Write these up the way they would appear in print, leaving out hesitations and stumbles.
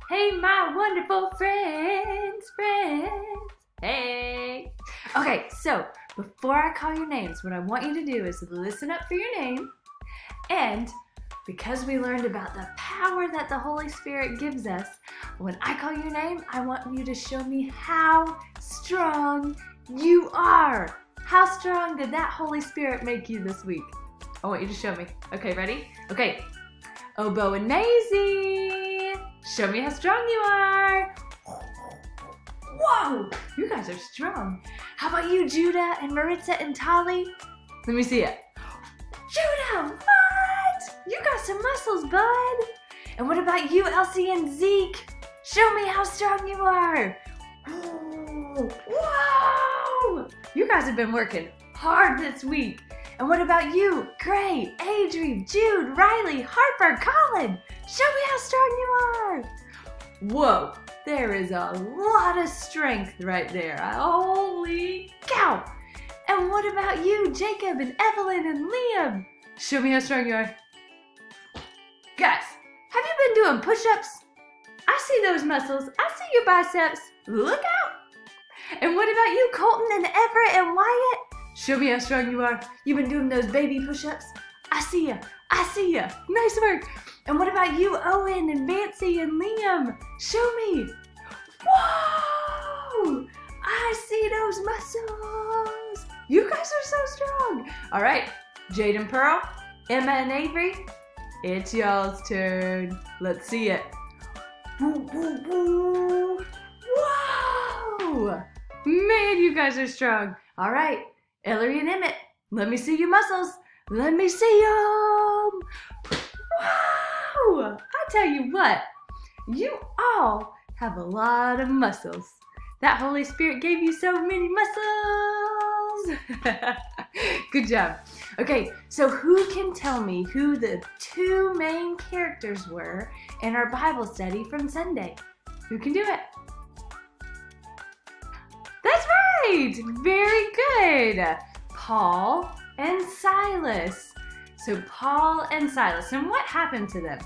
Hey, my wonderful friends. Hey. Okay, so before I call your names, what I want you to do is listen up for your name. And because we learned about the power that the Holy Spirit gives us, when I call your name, I want you to show me how strong you are. How strong did that Holy Spirit make you this week? I want you to show me. Okay, ready? Okay. Obo and Maisie, show me how strong you are. Whoa, you guys are strong. How about you, Judah and Maritza and Tali? Let me see it. Judah, what? You got some muscles, bud. And what about you, Elsie and Zeke? Show me how strong you are. Whoa! You guys have been working hard this week. And what about you, Gray, Adri, Jude, Riley, Harper, Colin? Show me how strong you are. Whoa, there is a lot of strength right there. Holy cow. And what about you, Jacob and Evelyn and Liam? Show me how strong you are. Guys, have you been doing push-ups? I see those muscles. I see your biceps. Look out. And what about you, Colton and Everett and Wyatt? Show me how strong you are. You've been doing those baby push-ups. I see ya. I see ya. Nice work. And what about you, Owen and Nancy and Liam? Show me. Whoa! I see those muscles. You guys are so strong. All right, Jade and Pearl, Emma and Avery, it's y'all's turn. Let's see it. Woo, woo, woo. Whoa! Man, you guys are strong. All right. Ellery and Emmett, let me see your muscles. Let me see them. Wow! I tell you what, you all have a lot of muscles. That Holy Spirit gave you so many muscles. Good job. Okay, so who can tell me who the two main characters were in our Bible study from Sunday? Who can do it? That's right! Very good! Paul and Silas. So Paul and Silas. And what happened to them?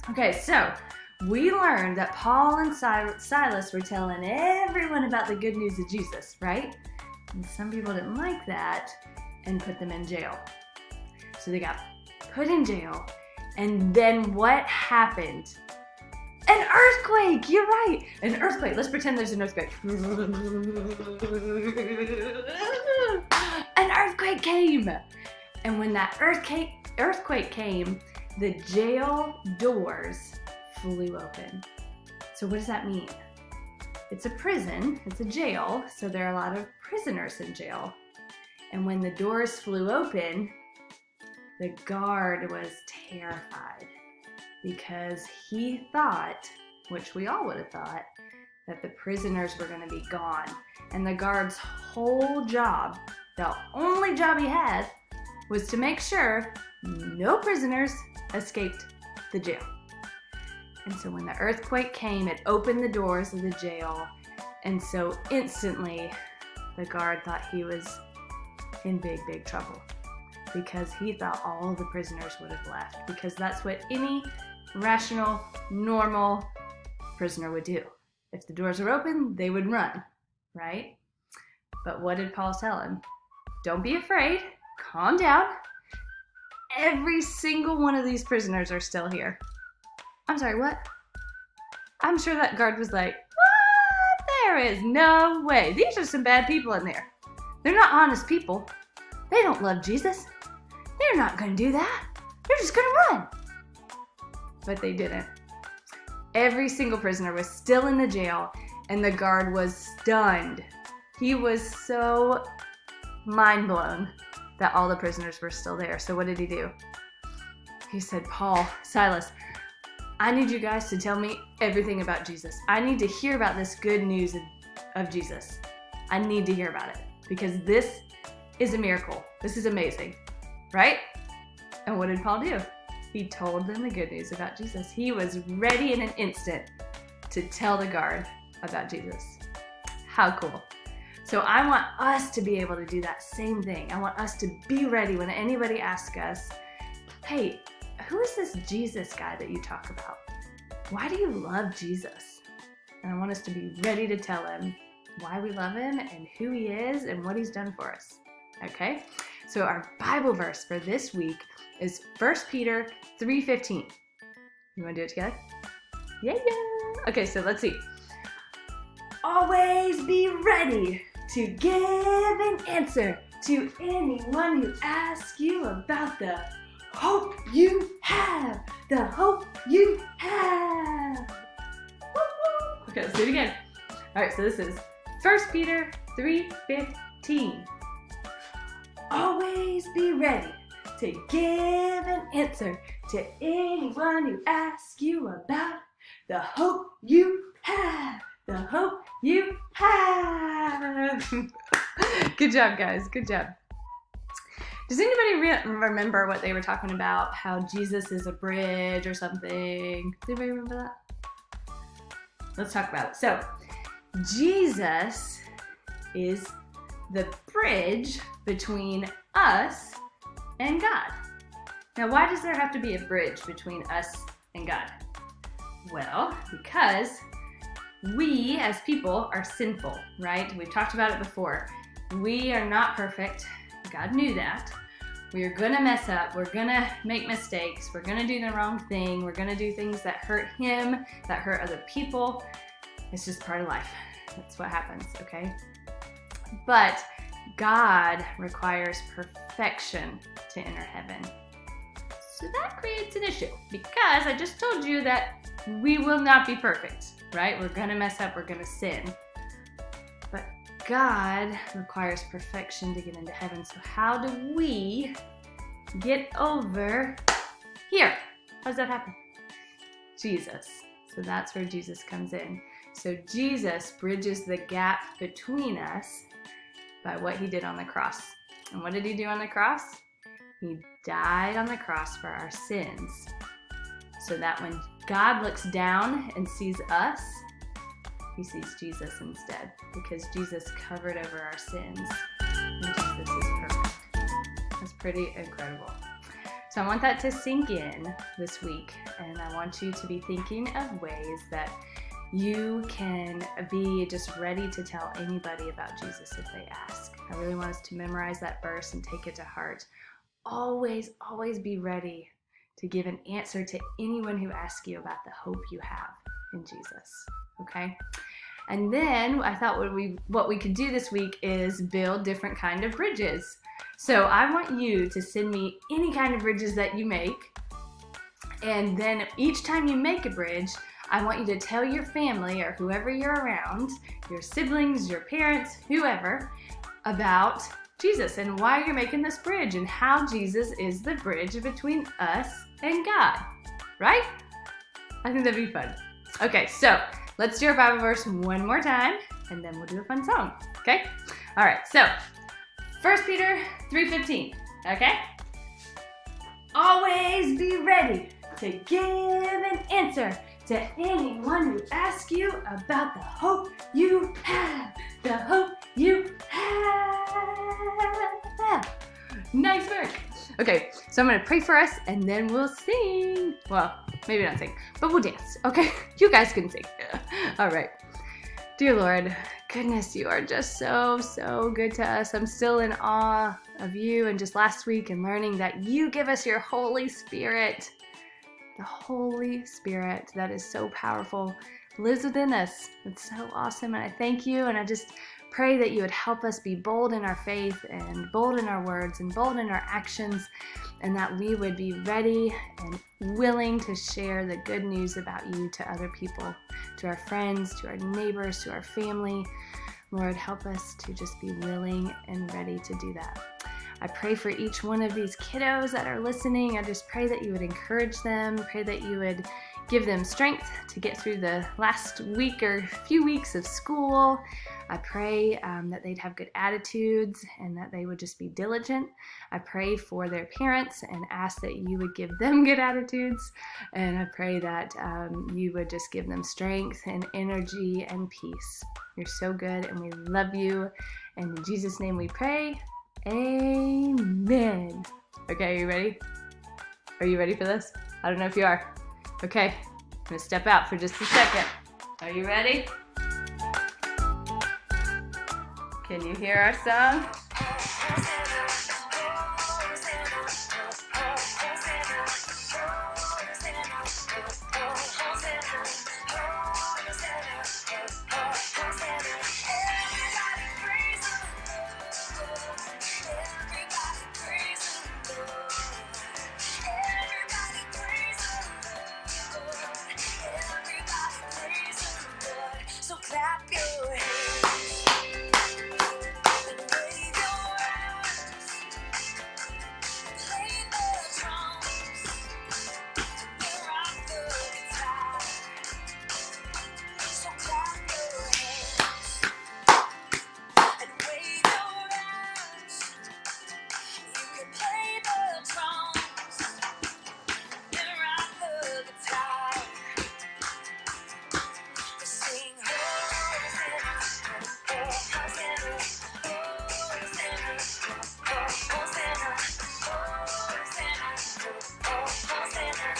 Okay, so we learned that Paul and Silas were telling everyone about the good news of Jesus, right? And some people didn't like that and put them in jail. So they got put in jail. And then what happened? An earthquake! You're right! An earthquake. Let's pretend there's an earthquake. An earthquake came! And when that earthquake came, the jail doors flew open. So what does that mean? It's a prison, it's a jail, so there are a lot of prisoners in jail. And when the doors flew open, the guard was terrified because he thought, which we all would have thought, that the prisoners were going to be gone. And the guard's whole job, the only job he had, was to make sure no prisoners escaped the jail. And so when the earthquake came, it opened the doors of the jail. And so instantly, the guard thought he was in big, big trouble because he thought all the prisoners would have left, because that's what any rational, normal prisoner would do. If the doors were open, they would run, right? But what did Paul tell him? Don't be afraid. Calm down. Every single one of these prisoners are still here. I'm sorry, what? I'm sure that guard was like, what? There is no way. These are some bad people in there. They're not honest people. They don't love Jesus. They're not going to do that. They're just going to run. But they didn't. Every single prisoner was still in the jail, and the guard was stunned. He was so mind blown that all the prisoners were still there. So what did he do? He said, Paul, Silas, I need you guys to tell me everything about Jesus. I need to hear about this good news of Jesus. I need to hear about it because this is a miracle. This is amazing, right? And what did Paul do? He told them the good news about Jesus. He was ready in an instant to tell the guard about Jesus. How cool. So I want us to be able to do that same thing. I want us to be ready when anybody asks us, hey, who is this Jesus guy that you talk about? why do you love Jesus? And I want us to be ready to tell him why we love him and who he is and what he's done for us. Okay? So our Bible verse for this week is 1 Peter 3:15. You want to do it together? Yeah. Okay, so let's see. Always be ready to give an answer to anyone who asks you about the hope you have. The hope you have. Woo-hoo. Okay, let's do it again. All right, so this is 1 Peter 3:15. Always be ready to give an answer to anyone who asks you about the hope you have. The hope you have. Good job, guys. Good job. Does anybody remember what they were talking about? How Jesus is a bridge or something? Does anybody remember that? Let's talk about it. So, Jesus is the bridge between us and God. Now, why does there have to be a bridge between us and God? Well, because we as people are sinful, right? We've talked about it before. We are not perfect. God knew that. We are going to mess up. We're going to make mistakes. We're going to do the wrong thing. We're going to do things that hurt him, that hurt other people. It's just part of life. That's what happens, okay? But God requires perfection to enter heaven. So that creates an issue because I just told you that we will not be perfect, right? We're going to mess up. We're going to sin. But God requires perfection to get into heaven. So how do we get over here? How does that happen? Jesus. So that's where Jesus comes in. So Jesus bridges the gap between us by what he did on the cross. And what did he do on the cross? He died on the cross for our sins. So that when God looks down and sees us, he sees Jesus instead, because Jesus covered over our sins and Jesus is perfect. That's pretty incredible. So I want that to sink in this week, and I want you to be thinking of ways that you can be just ready to tell anybody about Jesus if they ask. I really want us to memorize that verse and take it to heart. Always, always be ready to give an answer to anyone who asks you about the hope you have in Jesus, okay? And then I thought what we could do this week is build different kind of bridges. So I want you to send me any kind of bridges that you make, and then each time you make a bridge, I want you to tell your family or whoever you're around, your siblings, your parents, whoever, about Jesus and why you're making this bridge and how Jesus is the bridge between us and God, right? I think that'd be fun. Okay, so let's do our Bible verse one more time and then we'll do a fun song, okay? All right, so 1 Peter 3:15, okay? Always be ready to give an answer to anyone who asks you about the hope you have. The hope you have. Nice work. Okay, so I'm going to pray for us and then we'll sing. Well, maybe not sing, but we'll dance. Okay, you guys can sing. All right. Dear Lord, goodness, you are just so, so good to us. I'm still in awe of you, and just last week and learning that you give us your Holy Spirit. The Holy Spirit that is so powerful lives within us. It's so awesome, and I thank you, and I just pray that you would help us be bold in our faith and bold in our words and bold in our actions, and that we would be ready and willing to share the good news about you to other people, to our friends, to our neighbors, to our family. Lord, help us to just be willing and ready to do that. I pray for each one of these kiddos that are listening. I just pray that you would encourage them, pray that you would give them strength to get through the last week or few weeks of school. I pray that they'd have good attitudes and that they would just be diligent. I pray for their parents and ask that you would give them good attitudes. And I pray that you would just give them strength and energy and peace. You're so good and we love you. And in Jesus' name we pray. Amen. Okay, are you ready? Are you ready for this? I don't know if you are. Okay, gonna step out for just a second. Are you ready? Can you hear our song? Play the drums, then rock the guitar. Oh, clap your hands and wave your arms. You can play the drums, then rock the guitar. Sing Hosanna, oh Hosanna, Hosanna, oh Hosanna.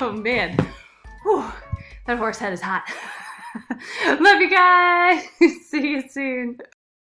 Oh man, whew, that horse head is hot. Love you guys. See you soon.